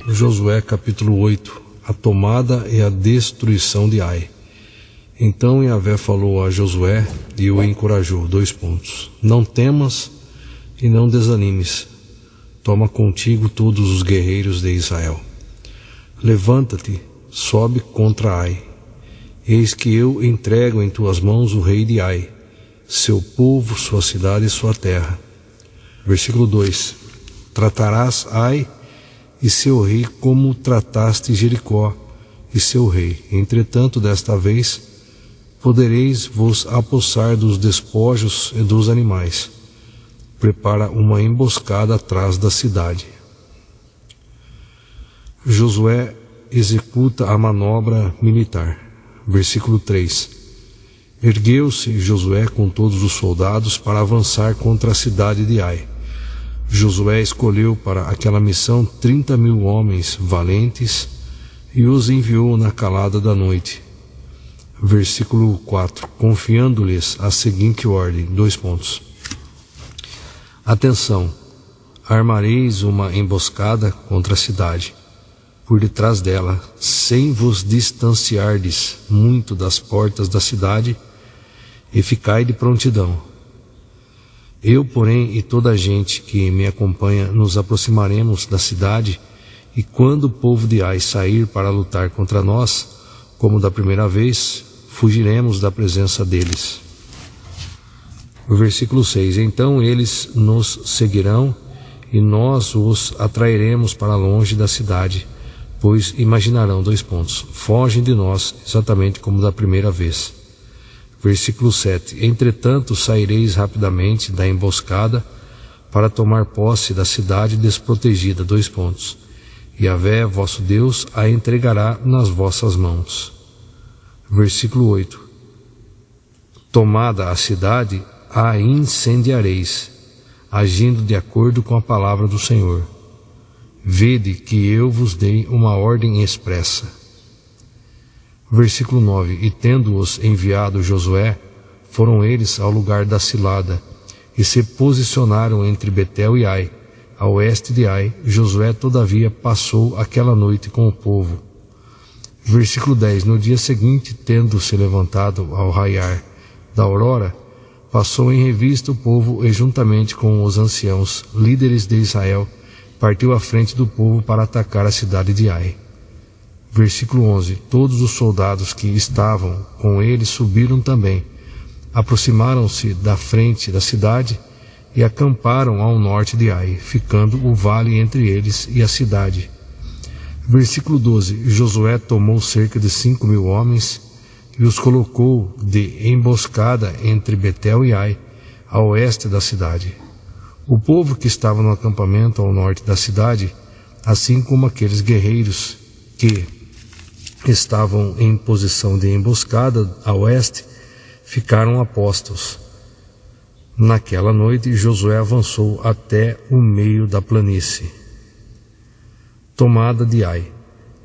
Josué capítulo 8, a tomada e a destruição de Ai. Então Yahvé falou a Josué e o encorajou. Não temas e não desanimes. Toma contigo todos os guerreiros de Israel. Levanta-te, sobe contra Ai. Eis que eu entrego em tuas mãos o rei de Ai, seu povo, sua cidade e sua terra. Versículo 2. Tratarás Ai e seu rei como trataste Jericó e seu rei. Entretanto, desta vez, podereis vos apossar dos despojos e dos animais. Prepara uma emboscada atrás da cidade. Josué executa a manobra militar. Versículo 3. Ergueu-se Josué com todos os soldados para avançar contra a cidade de Ai. Josué escolheu para aquela missão 30.000 homens valentes e os enviou na calada da noite. Versículo 4. Confiando-lhes a seguinte ordem. Atenção, armareis uma emboscada contra a cidade, por detrás dela, sem vos distanciardes muito das portas da cidade, e ficai de prontidão. Eu, porém, e toda a gente que me acompanha, nos aproximaremos da cidade, e quando o povo de Ai sair para lutar contra nós, como da primeira vez, fugiremos da presença deles. Versículo 6. Então eles nos seguirão, e nós os atrairemos para longe da cidade, pois imaginarão: fogem de nós, exatamente como da primeira vez. Versículo 7. Entretanto saireis rapidamente da emboscada para tomar posse da cidade desprotegida. Yahvé, vosso Deus, a entregará nas vossas mãos. Versículo 8. Tomada a cidade, a incendiareis, agindo de acordo com a palavra do Senhor. Vede que eu vos dei uma ordem expressa. Versículo 9. E tendo-os enviado Josué, foram eles ao lugar da cilada, e se posicionaram entre Betel e Ai, a oeste de Ai. Josué, todavia, passou aquela noite com o povo. Versículo 10. No dia seguinte, tendo se levantado ao raiar da aurora, passou em revista o povo e, juntamente com os anciãos, líderes de Israel, partiu à frente do povo para atacar a cidade de Ai. Versículo 11. Todos os soldados que estavam com ele subiram também, aproximaram-se da frente da cidade e acamparam ao norte de Ai, ficando o vale entre eles e a cidade. Versículo 12. Josué tomou cerca de 5.000 homens e os colocou de emboscada entre Betel e Ai, a oeste da cidade. O povo que estava no acampamento ao norte da cidade, assim como aqueles guerreiros que estavam em posição de emboscada a oeste, ficaram apostos. Naquela noite, Josué avançou até o meio da planície. Tomada de Ai.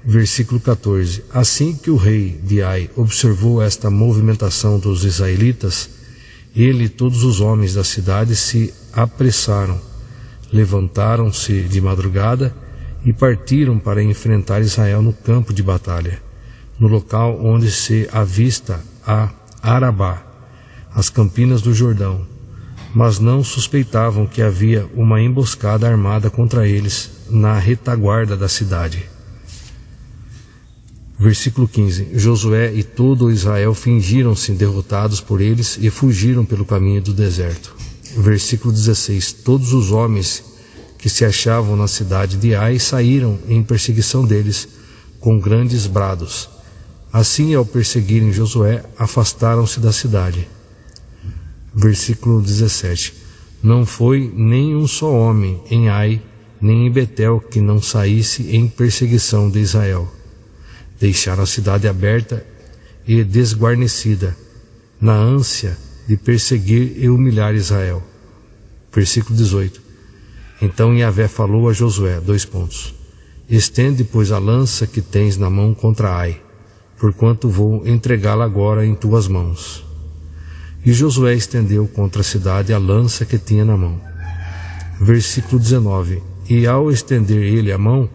Versículo 14. Assim que o rei de Ai observou esta movimentação dos israelitas, ele e todos os homens da cidade se apressaram, levantaram-se de madrugada e partiram para enfrentar Israel no campo de batalha, no local onde se avista a Arabá, as campinas do Jordão, mas não suspeitavam que havia uma emboscada armada contra eles na retaguarda da cidade. Versículo 15. Josué e todo Israel fingiram-se derrotados por eles e fugiram pelo caminho do deserto. Versículo 16. Todos os homens que se achavam na cidade de Ai saíram em perseguição deles com grandes brados. Assim, ao perseguirem Josué, afastaram-se da cidade. Versículo 17. Não foi nem um só homem em Ai, nem em Betel, que não saísse em perseguição de Israel. Deixaram a cidade aberta e desguarnecida, na ânsia de perseguir e humilhar Israel. Versículo 18. Então Yahvé falou a Josué, Estende, pois, a lança que tens na mão contra Ai, porquanto vou entregá-la agora em tuas mãos. E Josué estendeu contra a cidade a lança que tinha na mão. Versículo 19. E ao estender ele a mão,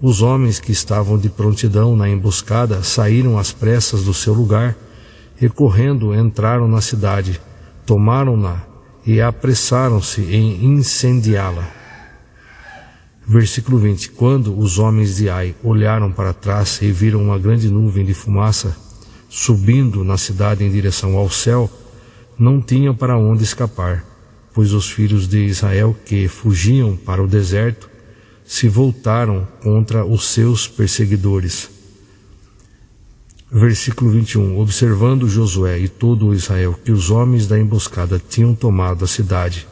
os homens que estavam de prontidão na emboscada saíram às pressas do seu lugar e, correndo, entraram na cidade, tomaram-na e apressaram-se em incendiá-la. Versículo 20. Quando os homens de Ai olharam para trás e viram uma grande nuvem de fumaça subindo na cidade em direção ao céu, não tinham para onde escapar, pois os filhos de Israel que fugiam para o deserto se voltaram contra os seus perseguidores. Versículo 21. Observando Josué e todo o Israel que os homens da emboscada tinham tomado a cidade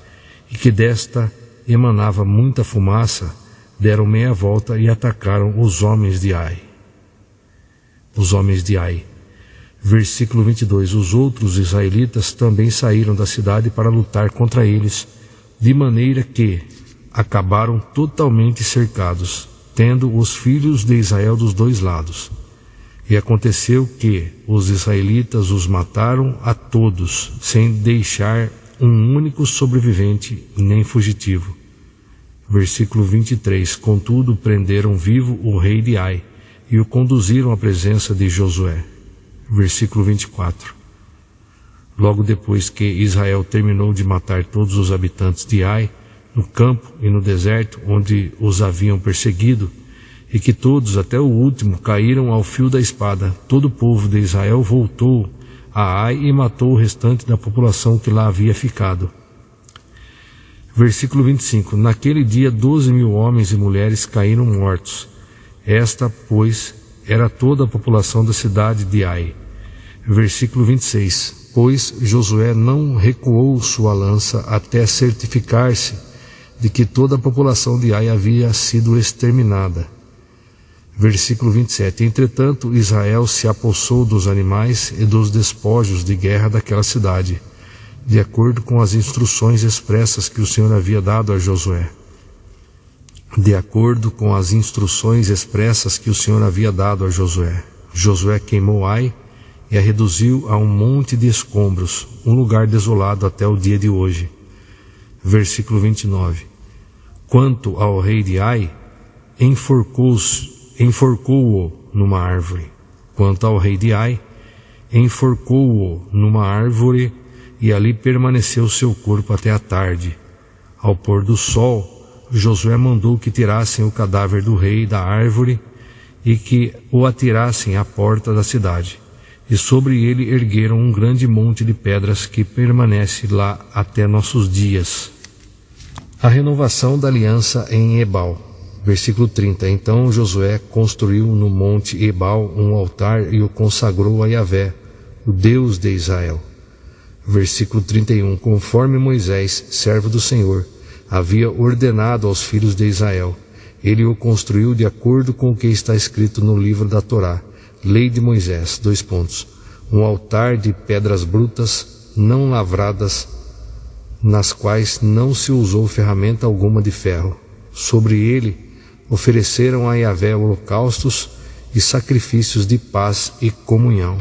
e que desta emanava muita fumaça, deram meia volta e atacaram os homens de Ai. Versículo 22. Os outros israelitas também saíram da cidade para lutar contra eles, de maneira que acabaram totalmente cercados, tendo os filhos de Israel dos dois lados. E aconteceu que os israelitas os mataram a todos, sem deixar um único sobrevivente nem fugitivo. Versículo 23. Contudo, prenderam vivo o rei de Ai e o conduziram à presença de Josué. Versículo 24. Logo depois que Israel terminou de matar todos os habitantes de Ai, no campo e no deserto onde os haviam perseguido, e que todos, até o último, caíram ao fio da espada, todo o povo de Israel voltou a Ai e matou o restante da população que lá havia ficado. Versículo 25. Naquele dia 12.000 homens e mulheres caíram mortos. Esta, pois, era toda a população da cidade de Ai. Versículo 26. Pois Josué não recuou sua lança até certificar-se de que toda a população de Ai havia sido exterminada. Versículo 27. Entretanto, Israel se apossou dos animais e dos despojos de guerra daquela cidade, de acordo com as instruções expressas que o Senhor havia dado a Josué. Josué queimou Ai e a reduziu a um monte de escombros, um lugar desolado até o dia de hoje. Versículo 29. Quanto ao rei de Ai, enforcou-o numa árvore. E ali permaneceu seu corpo até a tarde. Ao pôr do sol, Josué mandou que tirassem o cadáver do rei da árvore e que o atirassem à porta da cidade. E sobre ele ergueram um grande monte de pedras que permanece lá até nossos dias. A renovação da aliança em Ebal. Versículo 30. Então Josué construiu no monte Ebal um altar e o consagrou a Yahvé, o Deus de Israel. Versículo 31. Conforme Moisés, servo do Senhor, havia ordenado aos filhos de Israel, ele o construiu de acordo com o que está escrito no livro da Torá, Lei de Moisés, um altar de pedras brutas, não lavradas, nas quais não se usou ferramenta alguma de ferro. Sobre ele ofereceram a Yahvé holocaustos e sacrifícios de paz e comunhão.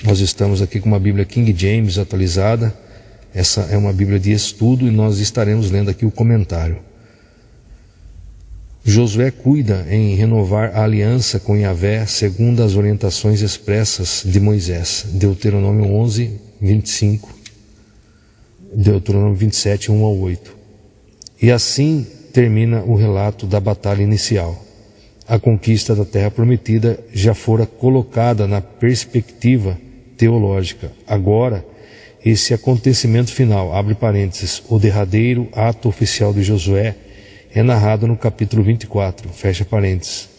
Nós estamos aqui com uma Bíblia King James atualizada. Essa é uma Bíblia de estudo e nós estaremos lendo aqui o comentário. Josué cuida em renovar a aliança com Yahvé segundo as orientações expressas de Moisés. Deuteronômio 11, 25. Deuteronômio 27, 1 ao 8. E assim termina o relato da batalha inicial. A conquista da Terra Prometida já fora colocada na perspectiva teológica. Agora, esse acontecimento final, abre parênteses, o derradeiro ato oficial de Josué, é narrado no capítulo 24, fecha parênteses.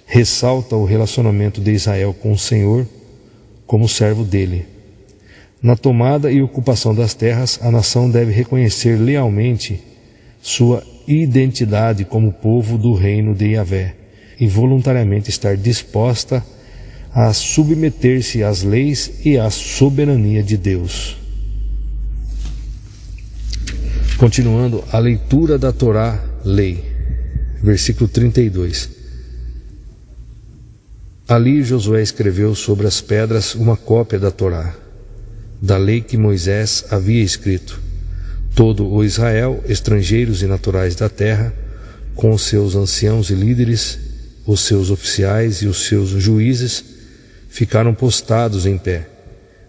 Ressalta o relacionamento de Israel com o Senhor como servo dele. Na tomada e ocupação das terras, a nação deve reconhecer lealmente sua identidade como povo do reino de Yahvé e voluntariamente estar disposta a submeter-se às leis e à soberania de Deus. Continuando a leitura da Torá, lei, versículo 32. Ali Josué escreveu sobre as pedras uma cópia da Torá, da lei que Moisés havia escrito. Todo o Israel, estrangeiros e naturais da terra, com os seus anciãos e líderes, os seus oficiais e os seus juízes, ficaram postados em pé,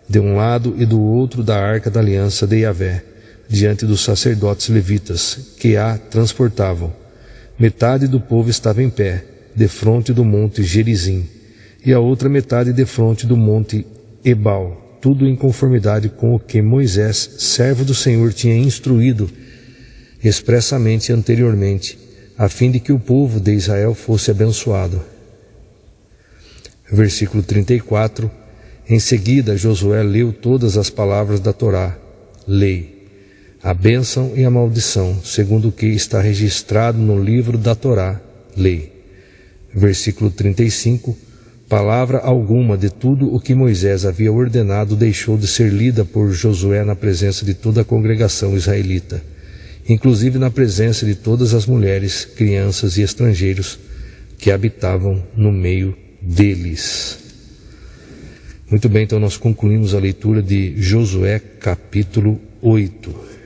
de um lado e do outro da arca da aliança de Yahvé, diante dos sacerdotes levitas, que a transportavam. Metade do povo estava em pé, defronte do monte Gerizim, e a outra metade defronte do monte Ebal, tudo em conformidade com o que Moisés, servo do Senhor, tinha instruído expressamente anteriormente, a fim de que o povo de Israel fosse abençoado. Versículo 34. Em seguida, Josué leu todas as palavras da Torá, lei, a bênção e a maldição, segundo o que está registrado no livro da Torá, lei. Versículo 35. Palavra alguma de tudo o que Moisés havia ordenado deixou de ser lida por Josué na presença de toda a congregação israelita, inclusive na presença de todas as mulheres, crianças e estrangeiros que habitavam no meio deles. Muito bem, então nós concluímos a leitura de Josué capítulo 8.